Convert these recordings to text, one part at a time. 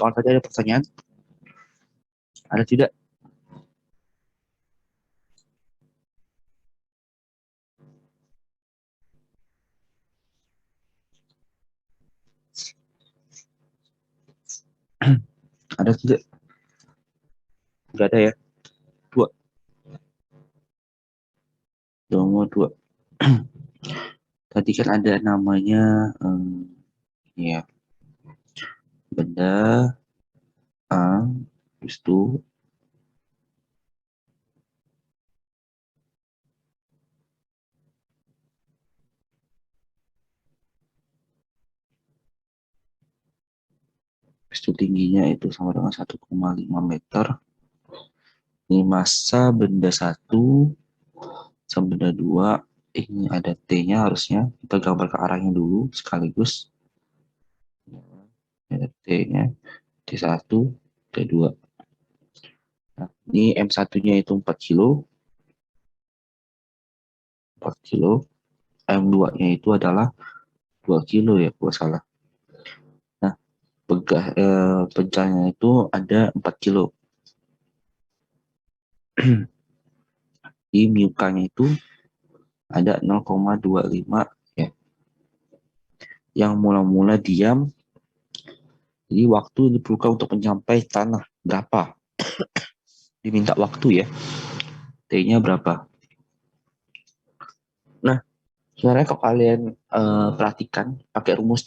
soal tadi ada pertanyaan? Ada tidak? Ada tidak? Enggak ada ya? Dua. Nomor dua. Tadi kan ada namanya ya benda A, habis itu tingginya itu sama dengan 1,5 meter. Ini massa benda satu sama benda dua. Ini ada T-nya harusnya. Kita gambar ke arahnya dulu sekaligus. Ada T-nya. T1, T2. Nah, ini M1-nya itu 4 kilo. 4 kilo. M2-nya itu adalah 2 kilo ya, kalau salah. Nah, pecahnya itu ada 4 kilo. Di miukanya itu ada 0,25 ya. Yang mula-mula diam. Jadi waktu diperlukan untuk mencapai tanah berapa? Diminta waktu ya. T-nya berapa? Nah, sebenarnya kalau kalian perhatikan pakai rumus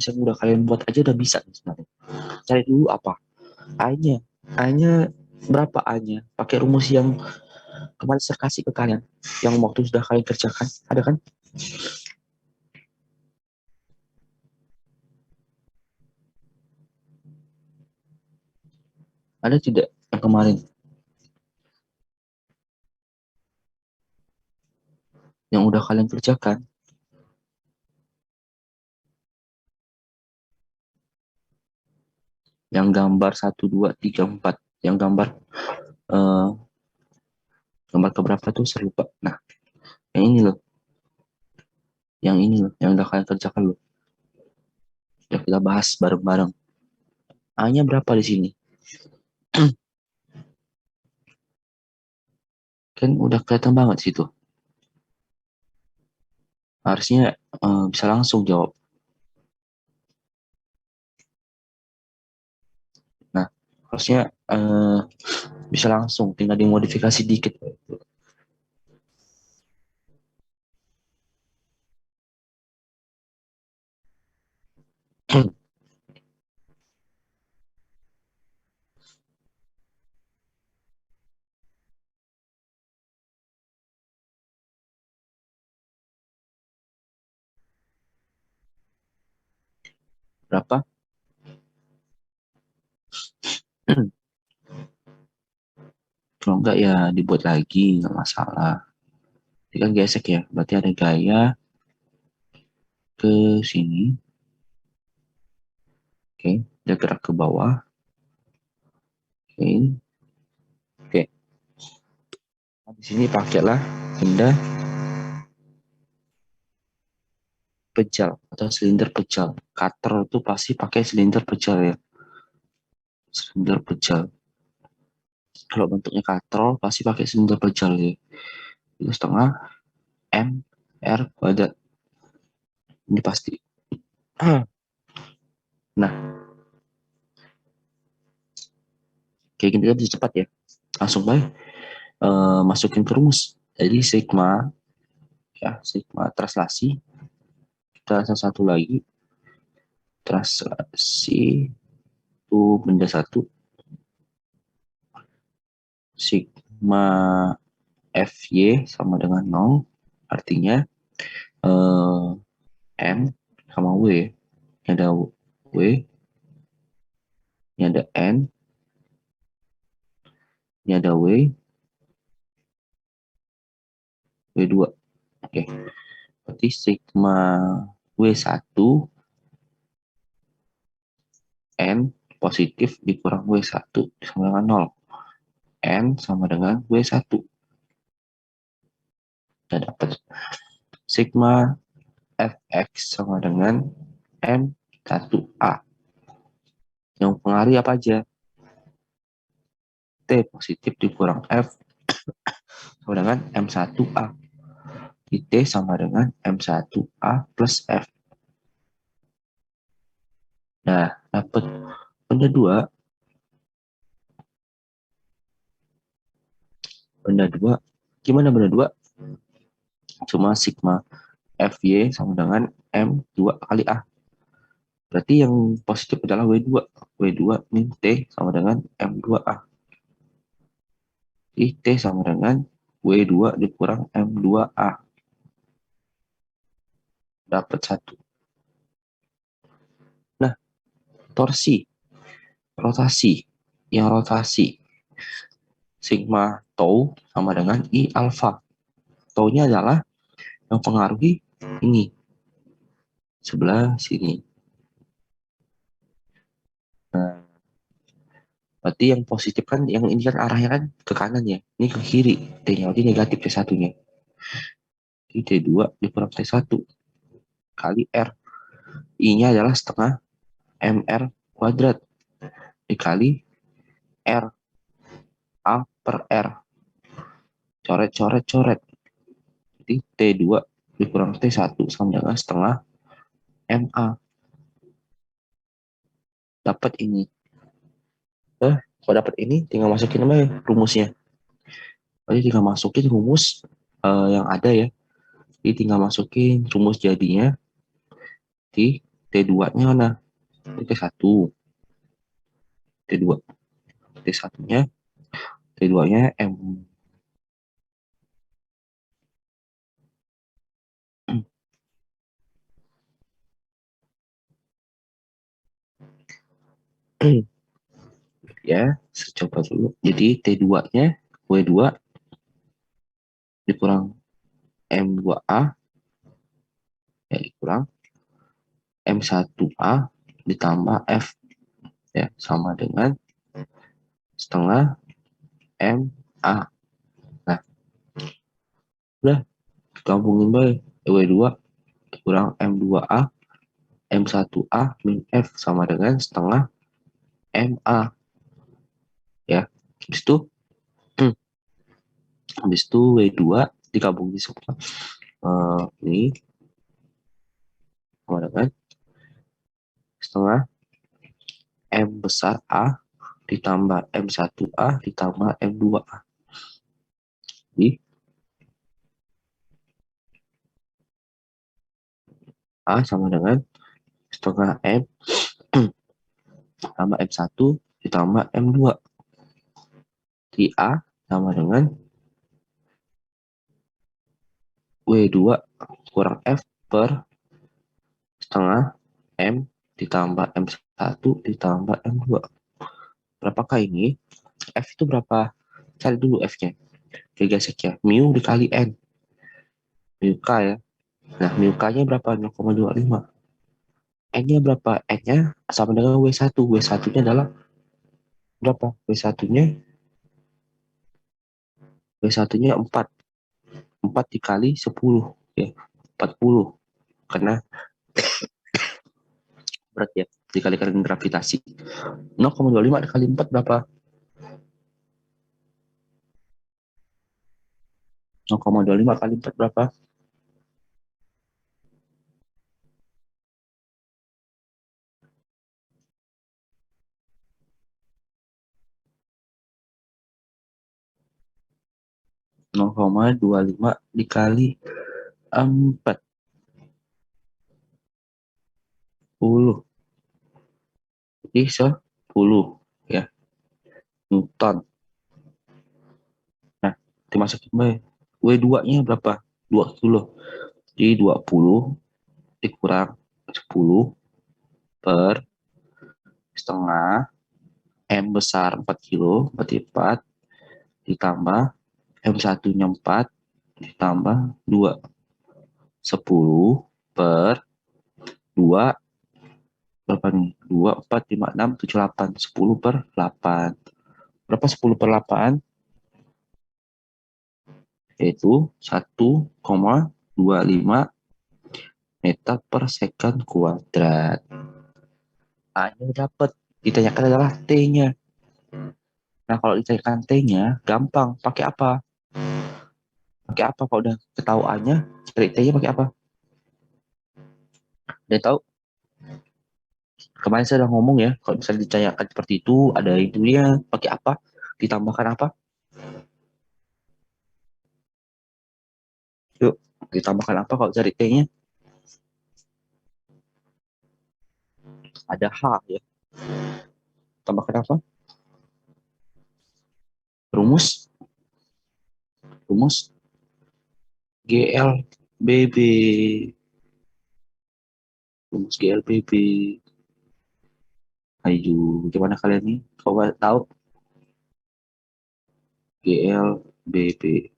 yang udah kalian buat aja udah bisa sebenarnya. Cari dulu apa? A-nya. A-nya berapa A-nya? Pakai rumus yang kemarin saya kasih ke kalian. Yang waktu sudah kalian kerjakan. Ada kan? Ada tidak yang kemarin? Yang udah kalian kerjakan? Yang gambar 1, 2, 3, 4. Yang eh, gambar keberapa tuh saya lupa. Nah, yang ini loh. Yang ini loh. Yang udah kalian kerjakan loh. Yang kita bahas bareng-bareng. A-nya berapa di sini? Kan udah kelihatan banget situ. Harusnya bisa langsung jawab. Nah, harusnya bisa langsung, tinggal dimodifikasi dikit. Berapa? Kalau enggak ya dibuat lagi, nggak masalah. Ini kan gesek ya, berarti ada gaya ke sini. Oke, dia gerak ke bawah. Oke, oke. Nah, di sini pakailah benda pejal atau silinder pejal. Cutter itu pasti pakai silinder pejal ya. Silinder pejal. Kalau bentuknya katrol pasti pakai silinder pejal ya. Itu setengah M R kuadrat. Ini pasti. Nah, kayak gini kan bisa cepat ya. Langsung baik masukin ke rumus. Jadi sigma ya, sigma translasi. Kita satu lagi translasi itu benda satu sigma Fy sama dengan 0, artinya M sama W. Ini ada W, ini ada N, ini ada W2. Oke, berarti sigma W1 N positif dikurang W1 sama dengan 0. N sama dengan W1. Kita dapat sigma Fx sama dengan M1A. Yang mempengaruhi apa aja? T positif dikurang F sama dengan M1A. T sama dengan M1A plus F. Nah, dapat benda 2. Benda 2. Gimana benda 2? Cuma sigma FY sama dengan M2 kali A. Berarti yang positif adalah W2. W2 min T sama dengan M2A. Jadi T sama dengan W2 dikurang M2A. Dapat 1. Nah, torsi. Rotasi. Yang rotasi. Sigma tau sama dengan I alpha. Tau-nya adalah yang pengaruhi ini. Sebelah sini. Nah, berarti yang positif kan, yang ini kan arahnya kan ke kanan ya. Ini ke kiri. T-nya berarti negatif T1-nya. Jadi T2 dikurang T1 kali R. I-nya adalah setengah MR kuadrat dikali R. A per R. Coret, coret, coret. Jadi T2 dikurang T1 sama dengan setengah MA. Dapat ini. Kalau dapat ini, tinggal masukin aja rumusnya. Jadi tinggal masukin rumus yang ada ya. Jadi tinggal masukin rumus jadinya di T2-nya mana? T1. T2. T1-nya. T2-nya M. Ya, saya coba dulu. Jadi T2-nya W2 dikurang M2A ya dikurang M1A ditambah F ya sama dengan setengah MA. Nah, udah gabungin baik. W2 kurang M2A M1A min F sama dengan setengah MA ya. Habis itu habis itu W2 digabung di semua ini sama dengan setengah M besar A ditambah M1A ditambah M2A. Jadi A sama dengan setengah M tambah M1 ditambah M2. Di A sama dengan W2 kurang F per setengah M ditambah M1 ditambah M2. Berapakah ini? F itu berapa? Cari dulu F-nya. Digesek ya. Mu dikali N. Mu K ya. Nah, mu K-nya berapa? 0,25. N-nya berapa? N-nya sama dengan W1. W1-nya adalah berapa? W1-nya 4. 4 dikali 10. Ya. 40. Karena berat ya. Dikalikan gravitasi. 0,25 dikali 4 berapa? 0,25 kali 4 berapa? 0,25 dikali 40. Jadi 10 ya. Newton. Nah, dimasukin baik. W2-nya berapa? 20. Jadi 20 dikurang 10 per setengah M besar 4 kilo, berarti 4 ditambah M1-nya 4 ditambah 2. 10 per 2 berapa nih? 2, 4, 5, 6, 7, 8. 10 per 8. Berapa 10 per 8? Yaitu 1,25 meter per second kuadrat. A-nya dapat ditanyakan adalah T-nya. Nah, kalau ditanyakan T-nya, gampang. Pakai apa? Pakai apa? Kalau udah ketahui A-nya, cari T-nya pakai apa? Udah tahu? Kemarin saya udah ngomong ya, kalau misalnya ditanyakan seperti itu, ada itunya, pakai apa? Ditambahkan apa? Yuk, ditambahkan apa kalau cari T-nya? Ada H ya. Tambahkan apa? Rumus. Rumus GLBB. Rumus GLBB. Ayo, gimana kalian nih? Coba tahu GLBB.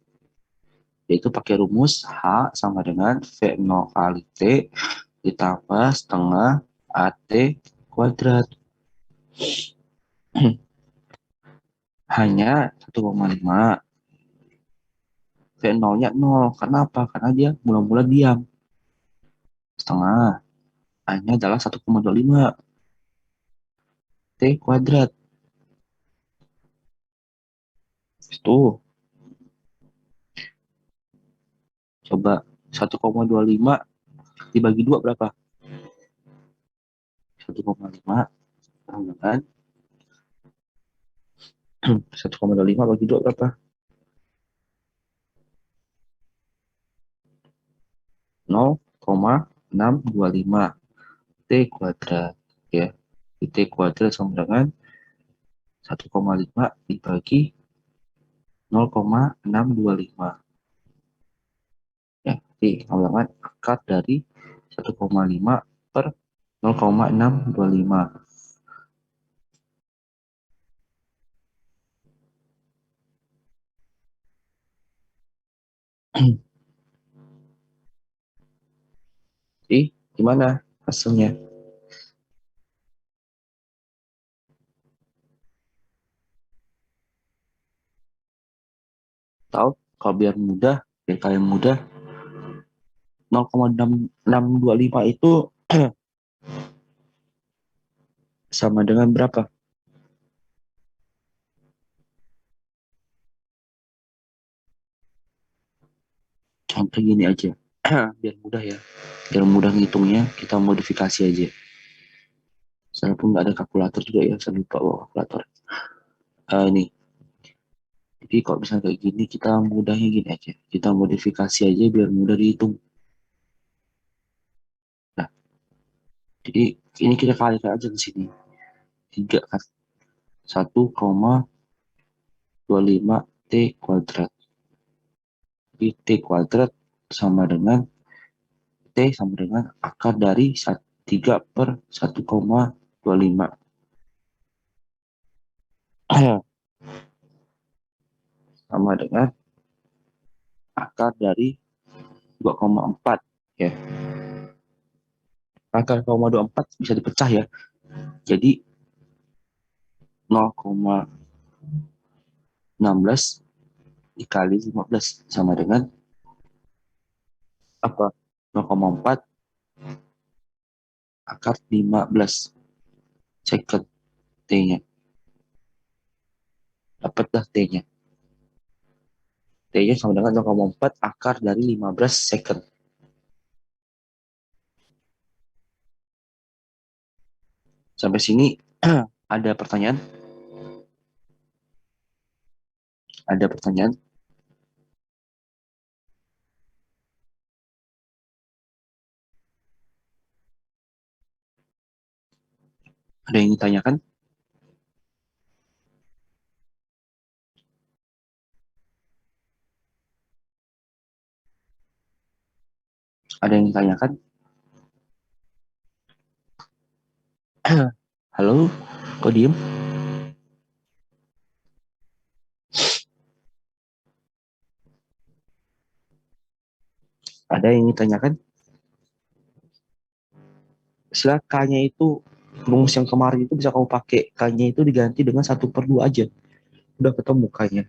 Yaitu pakai rumus H sama dengan V0 kali T ditambah setengah AT kuadrat. Hanya 1,5. V0-nya 0. Kenapa? Karena dia mula-mula diam. Setengah. A-nya adalah 1,25 T kuadrat. Itu. Coba 1,25 dibagi 2 berapa? 1,5 kan? 1,25 bagi 2 berapa? 0,625 T kuadrat. Ya. T kuadrat sama dengan 1,5 dibagi 0,625. Ya, jadi ulangan akar dari 1,5 per 0,625. Jadi, gimana hasilnya? Tahu? Kalau biar kalian mudah, 0,625 itu sama dengan berapa? Contoh gini aja. Biar mudah ya. Biar mudah ngitungnya, kita modifikasi aja. Saya pun nggak ada kalkulator juga ya, saya lupa bawa kalkulator. Ini. Jadi kalau misalnya kayak gini, kita mudahnya gini aja. Kita modifikasi aja biar mudah dihitung. Nah, jadi ini kita kalikan aja ke sini. 3 kan. 1,25 T kuadrat. Jadi T kuadrat sama dengan T sama dengan akar dari 3 per 1,25. Sama dengan akar dari 2,4 ya. Akar 0,24 bisa dipecah ya. Jadi 0,16 dikali 15 sama dengan apa? 0,4 akar 15 second T-nya. Dapatlah T-nya. T-nya sama dengan 0,4 akar dari 15 second. Sampai sini ada pertanyaan? Ada pertanyaan? Ada yang ditanyakan? Ada yang ditanyakan? Halo? Kok diem? Ada yang ditanyakan? Istilah K-nya itu rumus yang kemarin itu bisa kamu pakai. K-nya itu diganti dengan 1/2 aja. Udah ketemu K-nya.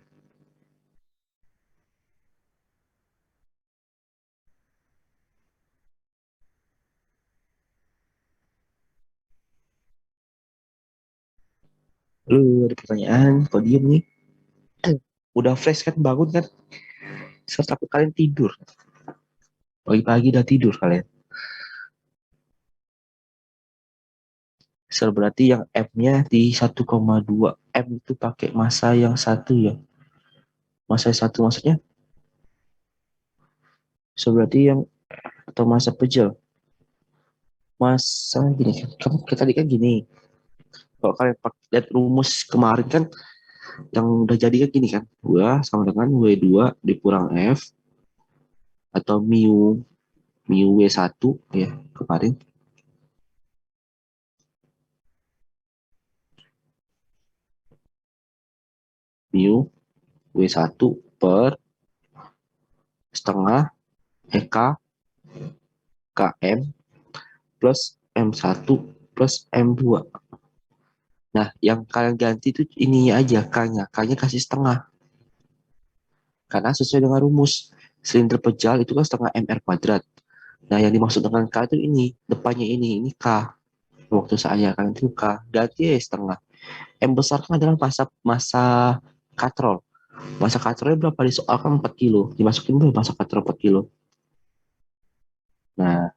Lu ada pertanyaan, kok diem nih? Udah fresh kan, bangun kan? Serta kalian tidur. Pagi-pagi udah tidur kalian. Berarti yang M-nya di 1,2. M itu pakai massa yang satu ya. Massa yang satu maksudnya. Berarti yang, atau massa pejel. Massa gini kan. Kamu tadi kan gini. Kalau kalian lihat rumus kemarin kan, yang udah jadi kan gini kan. Gua sama dengan W2 dikurang F atau mu W1 ya kemarin. Mu W1 per setengah EK KM plus M1 plus M2. Nah, yang kalian ganti itu ininya aja, K-nya. K-nya kasih setengah. Karena sesuai dengan rumus, silinder pejal itu kan setengah MR kuadrat. Nah, yang dimaksud dengan K itu ini, depannya ini K. Waktu saya kan itu K, ganti ya setengah. M besar kan adalah masa katrol. Masa katrolnya berapa di soal kan 4 kilo. Dimasukin berapa masa katrol 4 kilo. Nah,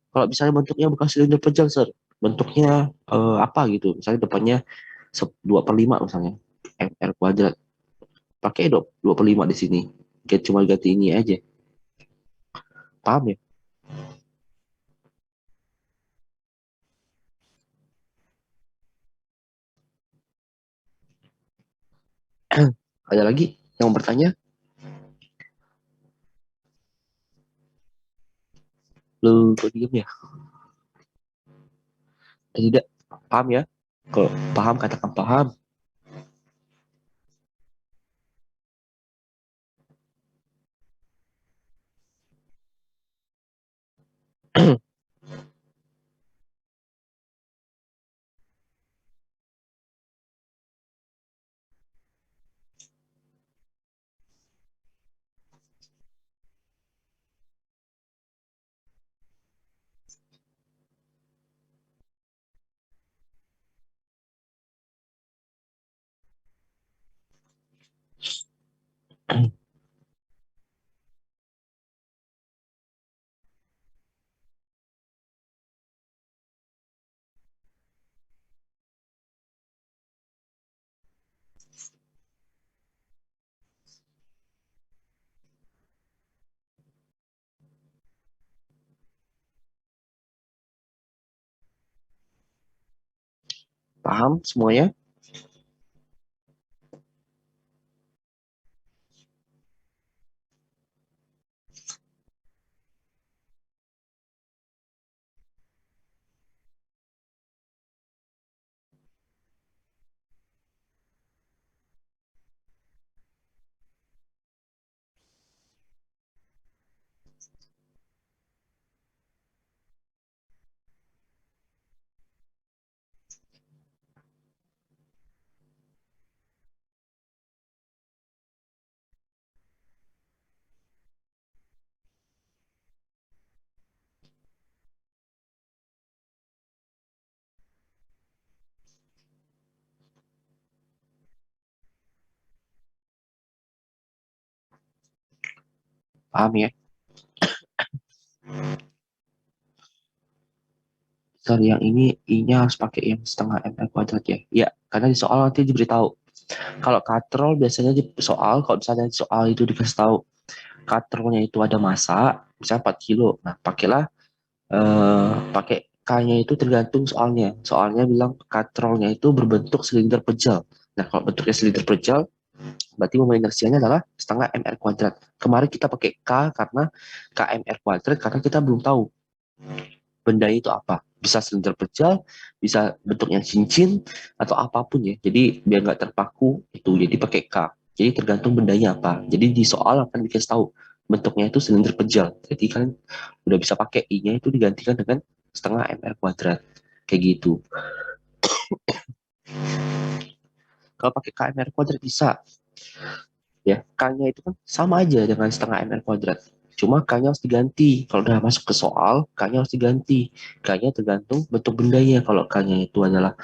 kalau misalnya bentuknya bukan silinder pejal, Sir. Bentuknya apa gitu. Misalnya depannya 2/5 misalnya. MR kuadrat. Pakai 2/5 di sini. Cuma ganti ini aja. Paham ya? Ada lagi yang bertanya? Lu kok diem ya? Tidak. Paham ya? Kalau paham, katakan paham. Paham semuanya? Paham ya? Sorry, yang ini I-nya harus pakai yang setengah MR kuadrat ya. Ya, karena di soal nanti diberitahu. Kalau katrol biasanya di soal, kalau misalnya di soal itu dikasih tahu katrolnya itu ada massa, misalnya 4 kilo. Nah, pakai K-nya itu tergantung soalnya. Soalnya bilang katrolnya itu berbentuk silinder pejal. Nah, kalau bentuknya silinder pejal, berarti momen inersianya adalah setengah MR kuadrat. Kemarin kita pakai K karena KMR kuadrat, karena kita belum tahu benda itu apa. Bisa silinder pecah, bisa bentuknya cincin, atau apapun ya. Jadi biar nggak terpaku itu, jadi pakai K. Jadi tergantung bendanya apa. Jadi di soal akan dikasih tahu bentuknya itu silinder pejal. Jadi kan udah bisa pakai I-nya itu digantikan dengan setengah MR kuadrat. Kayak gitu. Kalau pakai KMR kuadrat bisa. Ya, K-nya itu kan sama aja dengan setengah MR kuadrat. Cuma K-nya harus diganti. Kalau udah masuk ke soal, K-nya harus diganti. K-nya tergantung bentuk bendanya. Kalau K-nya itu adalah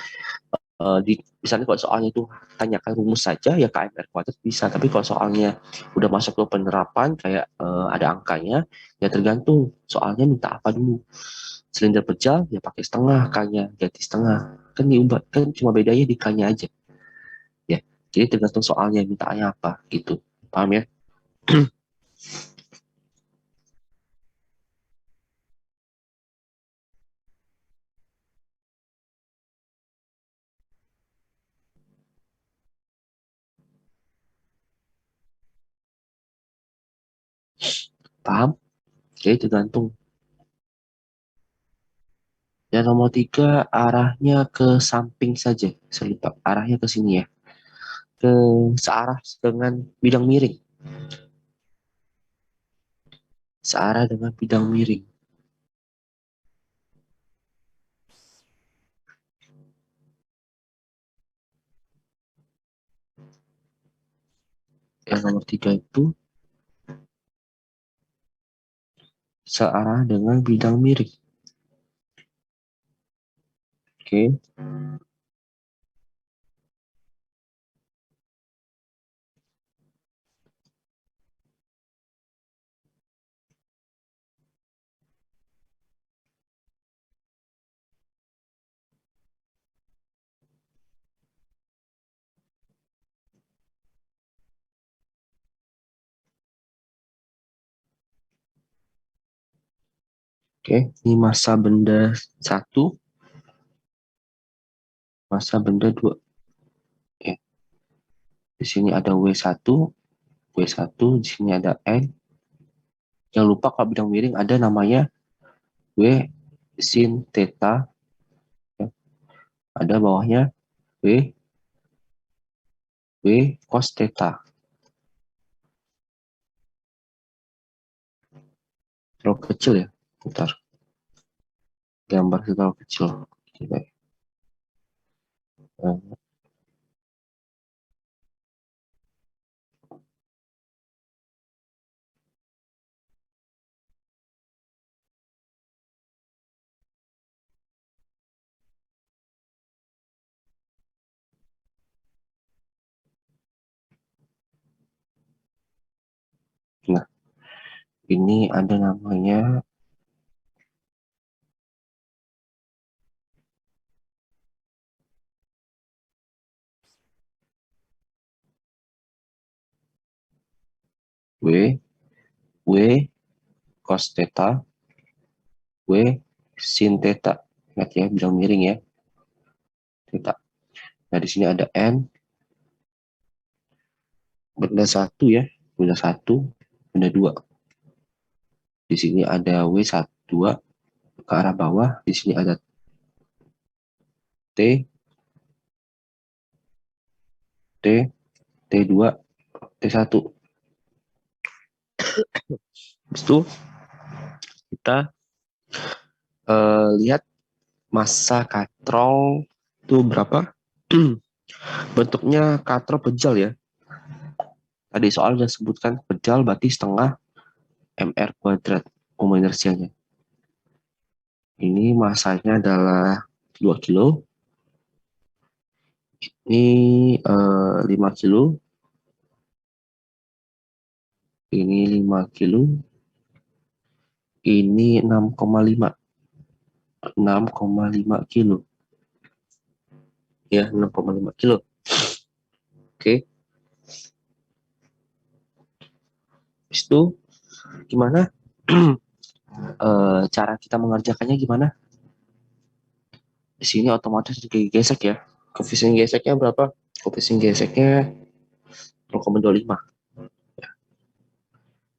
misalnya kalau soalnya itu tanyakan rumus saja ya KMR kuadrat bisa, tapi kalau soalnya udah masuk ke penerapan kayak ada angkanya ya tergantung soalnya minta apa dulu. Silinder pecah ya pakai setengah K-nya, ganti setengah, kan diubah, kan cuma bedanya di K-nya aja ya. Jadi tergantung soalnya mintanya apa gitu, paham ya? Paham? Jadi tergantung. Dan nomor tiga, arahnya ke samping saja. Saya lupa, arahnya ke sini ya. Ke searah dengan bidang miring. Searah dengan bidang miring. Yang nomor tiga itu searah dengan bidang miring. Oke, oke. Ini massa benda satu, massa benda dua. Oke. Di sini ada W1, di sini ada N. Jangan lupa kalau bidang miring ada namanya W sin theta. Ya. Ada bawahnya W, W cos theta. Terlalu kecil ya. Bentar, gambar terlalu kecil. Coba. Nah, ini ada namanya W, W cos theta, W sin theta. Ingat ya, bilang miring ya, theta. Nah, di sini ada N, benda satu ya, benda satu, benda dua. Di sini ada W1, 2 ke arah bawah. Di sini ada T, T, T2, T1. Habis itu kita lihat massa katrol itu berapa. Bentuknya katrol pejal ya. Tadi soal sudah sebutkan pejal berarti setengah mr kuadrat umum inersianya. Ini masanya adalah 2 kilo. Ini 5 kilo. Ini 5 kilo. Ini 6,5. 6,5 kilo. Ya, 6,5 kilo. Oke. Habis itu gimana? Cara kita mengerjakannya gimana? Di sini otomatis gesek ya. Koefisien geseknya berapa? Koefisien geseknya 0,25.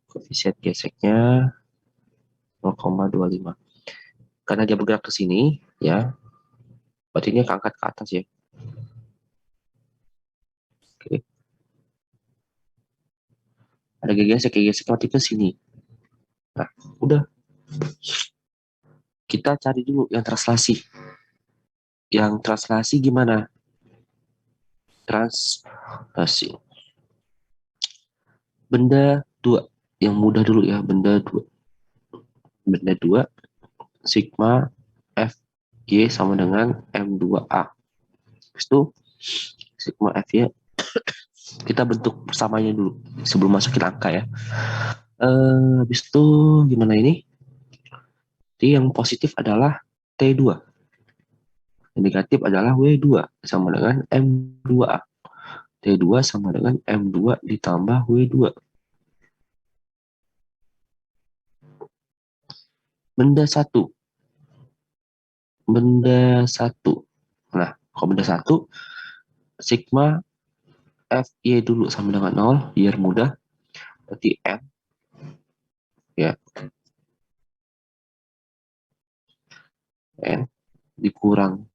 Koefisien geseknya 0,25. Karena dia bergerak ke sini, ya, berarti ini keangkat ke atas ya. Oke. Ada gesek berarti ke sini. Nah, udah. Kita cari dulu yang translasi. Yang translasi gimana? Translasi. Benda dua. Yang mudah dulu ya, benda dua. Benda dua, sigma F Y sama dengan M2A. Habis itu sigma F ya, kita bentuk persamanya dulu sebelum masukin angka ya. Habis itu gimana ini? Jadi yang positif adalah T2. Yang negatif adalah W2 sama dengan M2A. T2 sama dengan M2 ditambah W2. Benda satu. Benda satu. Nah, kalau benda satu, sigma Fy dulu sama dengan 0, biar mudah. Berarti M, ya, N dikurang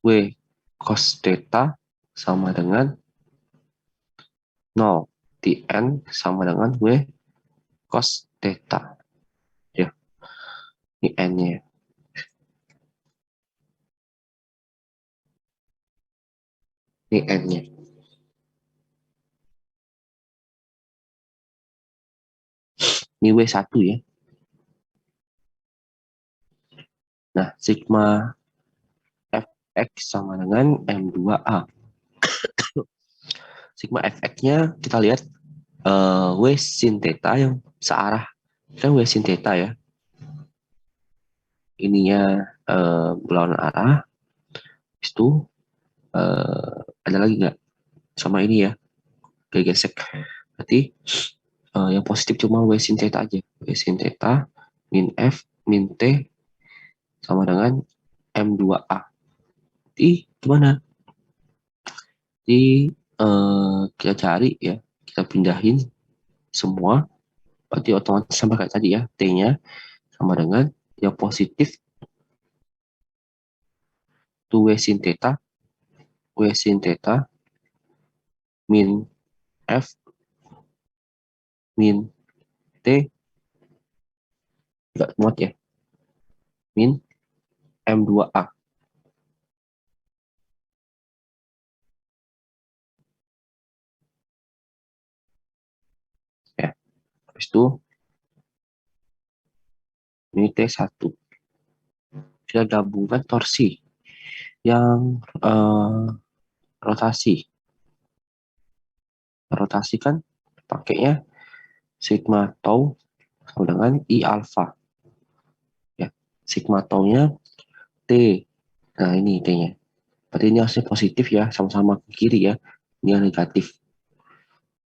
W cos theta sama dengan 0. Di N sama dengan W cos theta. Ya, ini N-nya. Ini N-nya. Ini W1 ya. Nah, sigma Fx sama dengan M2A. Sigma Fx-nya kita lihat W sin theta yang searah. Kan W sin theta ya. Ininya berlawanan arah. Habis itu ada lagi nggak? Sama ini ya. Gesek. Berarti yang positif cuma W sin theta aja. W sin theta min F min T sama dengan M2A. Jadi gimana? Jadi kita cari ya, kita pindahin semua, berarti otomatis sama kayak tadi ya, T-nya sama dengan yang positif itu W sin theta min F min T, nggak muat ya, min M2A. Ya, habis itu ini T1. Kita gabungkan torsi yang rotasi. Rotasi kan pakainya sigma tau sama dengan I alpha. Ya, sigma tau-nya T. Nah, ini T-nya. Berarti ini harusnya positif ya, sama-sama ke kiri ya. Ini yang negatif.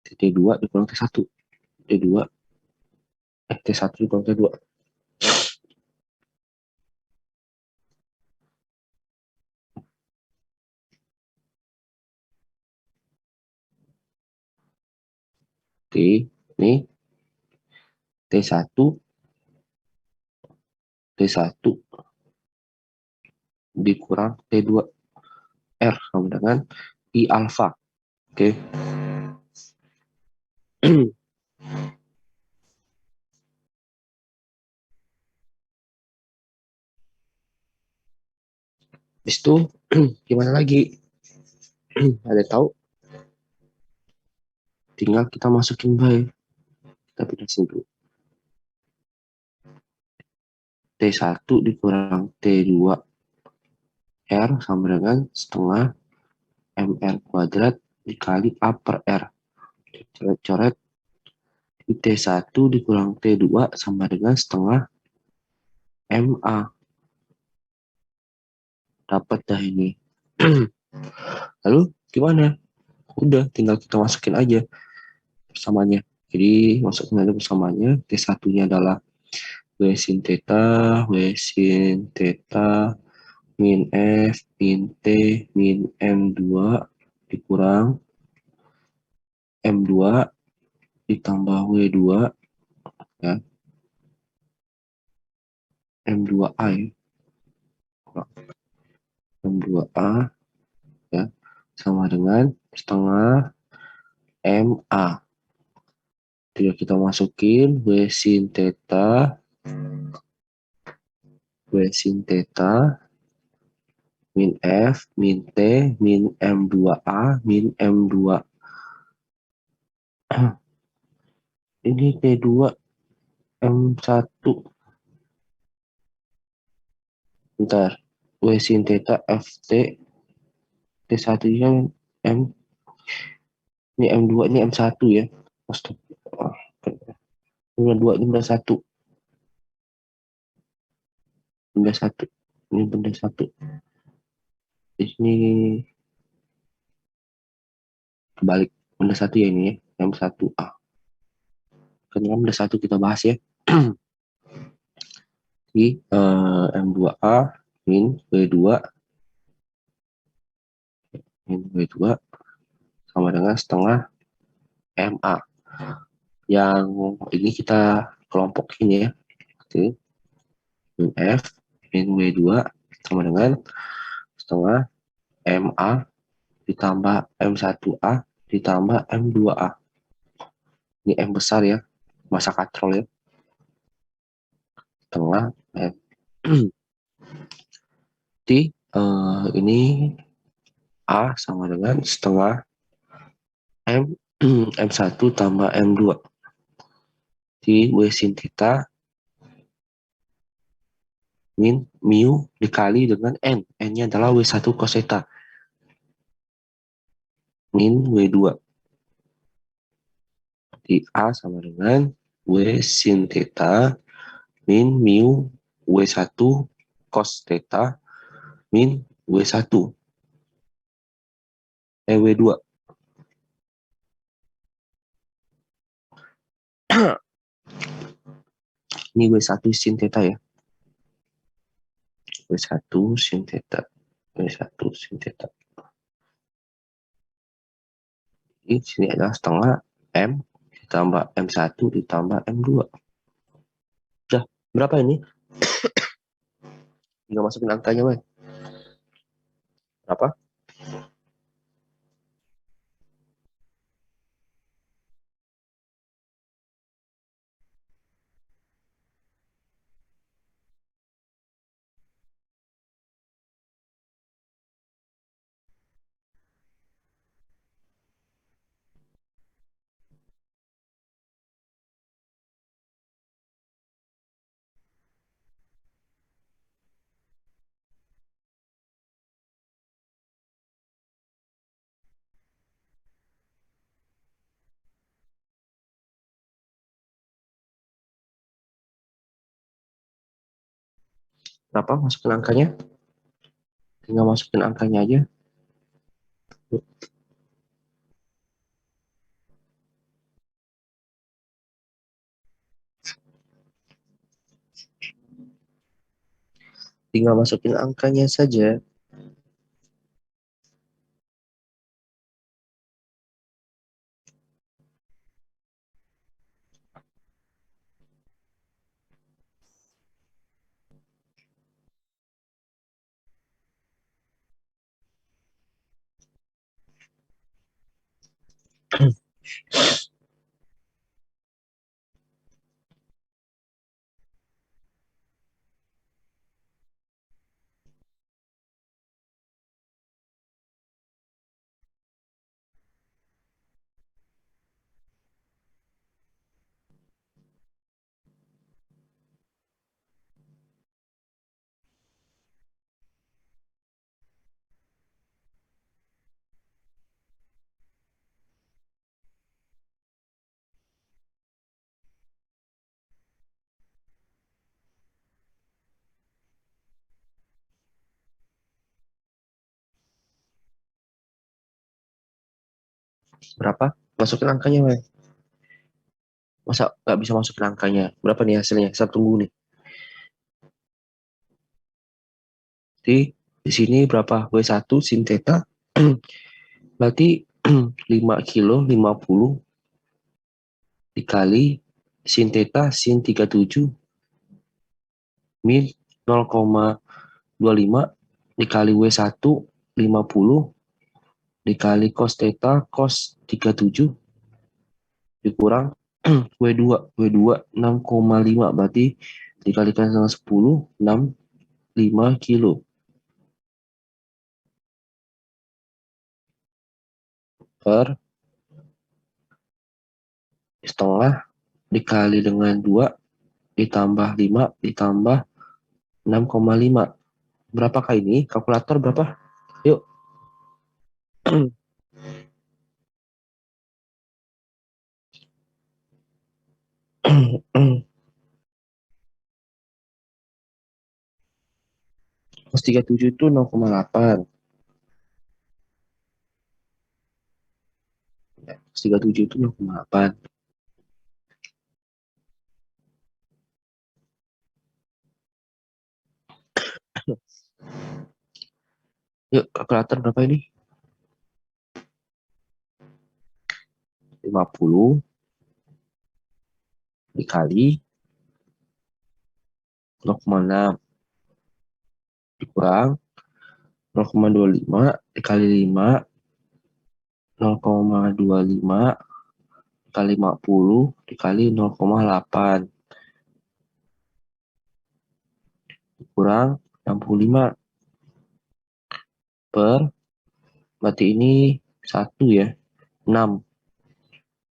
T2 dikurang T1. T2, T1 dikurang T2. T, ini T1, T1 dikurang T2 R sama dengan I alpha. Oke. Habis itu gimana lagi? Ada tahu? Tinggal kita masukin by. Kita pindah sini dulu. T1 dikurang T2 R sama dengan setengah MR kuadrat dikali A per R. Coret-coret. T1 dikurang T2 sama dengan setengah MA. Dapat dah ini. Lalu gimana? Udah, tinggal kita masukin aja persamaannya. Jadi masukin aja persamaannya. T1-nya adalah W sin theta, W sin theta min F min T min M2 dikurang M2 ditambah W2 ya. M2A ya. M2A ya sama dengan setengah MA. Tinggal kita masukin W sin theta min F min T min M2A min M2. Ini T2 M1. Bentar. W sin theta FT T1 nya M, ini M2, ini M1 ya. Astagfirullah. Ini 2, ini benda 1. Benda 1. Ini benda 1. Ini kebalik. Benda 1 ya ini ya. M1A. Kan benda 1 kita bahas ya. Di M2A min W2 min W2 sama dengan setengah MA. Yang ini kita kelompokin ya. Oke. Min F min W2 sama dengan setengah MA ditambah M1A ditambah M2A. Ini M besar ya, masa katrol ya. Setengah M. Jadi ini A sama dengan setengah M M1 tambah M2 di W sin theta min mu dikali dengan N. N-nya adalah W1 cos theta min W2. Di A sama dengan W sin theta min mu W1 cos theta min W1 W2. Ini W1 sin theta ya. W1 sin theta. W1 sin theta. Ini sini adalah setengah M ditambah M1 ditambah M2. Udah, berapa ini? Tinggal masukin angkanya, Mas. Berapa? Berapa? Masukin angkanya. Tinggal masukin angkanya aja. Tinggal masukin angkanya saja. Berapa? Masukin angkanya, Mas. Masa nggak bisa masukin angkanya? Berapa nih hasilnya? Saya tunggu nih. Di sini berapa? W1 sin theta. Berarti 5 kilo 50 dikali sin theta sin 37 min 0,25 dikali W1 50 dikali cos theta cos 37 dikurang W2 6,5 berarti dikalikan dengan 10 65 kilo per setengah dikali dengan 2 ditambah 5 ditambah 6,5. Berapakah ini? Kalkulator berapa? Yuk. Cos 37 itu 0,8. Ya, cos 37 itu 0,8. Yuk, kalkulator berapa ini? 50 dikali 0,6 dikurang 0,25 dikali 5, 0,25 dikali 50 dikali 0,8 dikurang 65 per, berarti ini 1 ya, 6.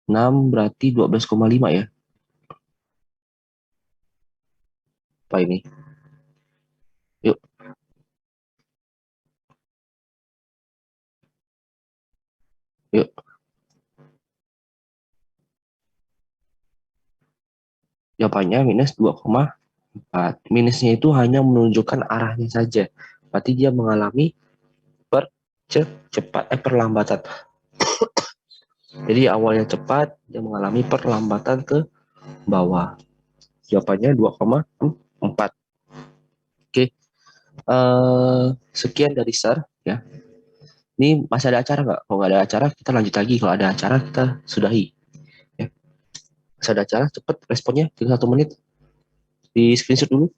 6 berarti 12,5 ya. Apa ini? Yuk, yuk. Jawabannya minus 2,4. Minusnya itu hanya menunjukkan arahnya saja. Berarti dia mengalami perlambatan. Jadi awalnya cepat, dia mengalami perlambatan ke bawah. Jawabannya 2,4. Oke, sekian dari SAR ya. Ini masih ada acara nggak? Kalau nggak ada acara, kita lanjut lagi. Kalau ada acara, kita sudahi. Ya. Masih ada acara, cepet responnya, tinggal 1 menit. Di screenshot dulu.